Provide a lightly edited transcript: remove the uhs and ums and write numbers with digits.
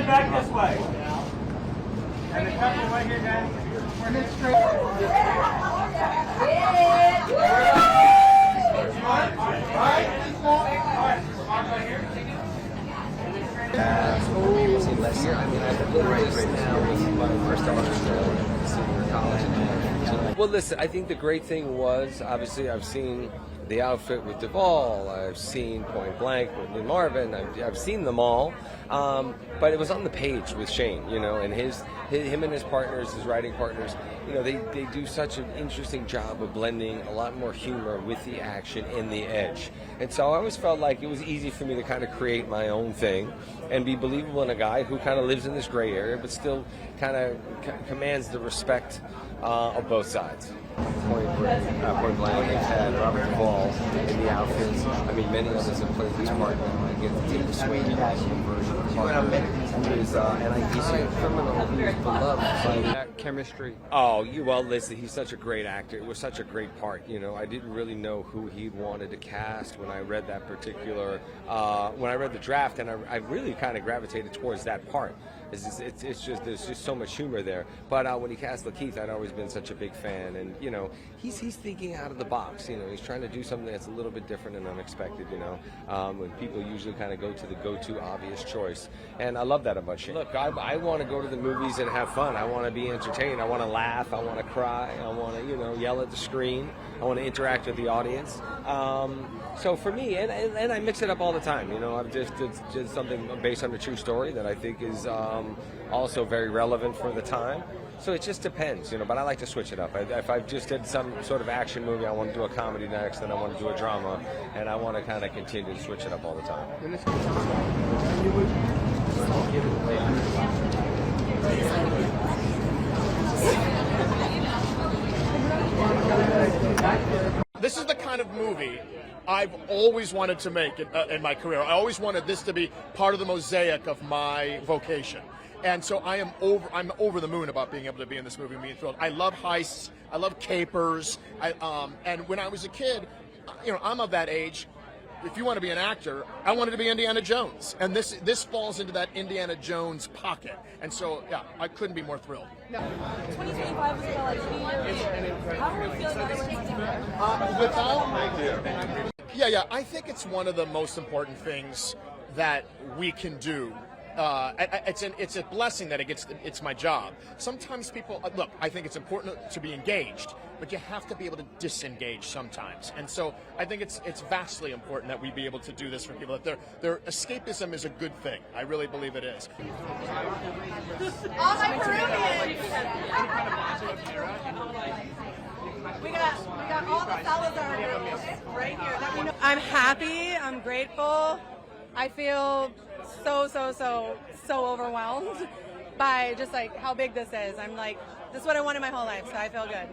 back this way. And the couple right here, guys. Last year, I mean, I've been right now. This is my first ever senior college. Well, listen, I think the great thing was, obviously, I've seen The Outfit with Duvall, I've seen Point Blank with Marvin, I've seen them all, but it was on the page with Shane, and him and his partners, his writing partners, they do such an interesting job of blending a lot more humor with the action and the edge. And so I always felt like it was easy for me to kind of create my own thing and be believable in a guy who kind of lives in this gray area but still kind of commands the respect of both sides. Point Blank had Robert Duvall in The Outfits. I mean, many of us have played this part. I get to take the sweet version of the part. He's a criminal who's beloved by that chemistry. Oh, well, listen, he's such a great actor. It was such a great part. I didn't really know who he wanted to cast when I read that particular, when I read the draft, and I really kind of gravitated towards that part. It's just there's just so much humor there. But when he cast LaKeith, I'd always been such a big fan, and he's thinking out of the box. He's trying to do something that's a little bit different and unexpected. When people usually kind of go to the go-to obvious choice, and I love that about Shane. Look, I want to go to the movies and have fun. I want to be entertained. I want to laugh. I want to cry. I want to yell at the screen. I want to interact with the audience. So for me, and I mix it up all the time. I've just did something based on a true story that I think is also very relevant for the time. So it just depends, but I like to switch it up. If I just did some sort of action movie, I want to do a comedy next, then I want to do a drama, and I want to kind of continue to switch it up all the time. This is the kind of movie I've always wanted to make in my career. I always wanted this to be part of the mosaic of my vocation. And so I'm over the moon about being able to be in this movie and being thrilled. I love heists. I love capers. And when I was a kid, I'm of that age. If you want to be an actor, I wanted to be Indiana Jones. And this falls into that Indiana Jones pocket. And so, yeah, I couldn't be more thrilled. 2025 was like 3 years. How are we feeling Yeah, I think it's one of the most important things that we can do. It's a blessing that it's my job. Sometimes people look. I think it's important to be engaged, but you have to be able to disengage sometimes. And so I think it's vastly important that we be able to do this for people. That their escapism is a good thing. I really believe it is. All my Peruvians. We got all the Salazar girls right here. I'm happy. I'm grateful. I feel so overwhelmed by just like how big this is. I'm like, this is what I wanted my whole life, so I feel good.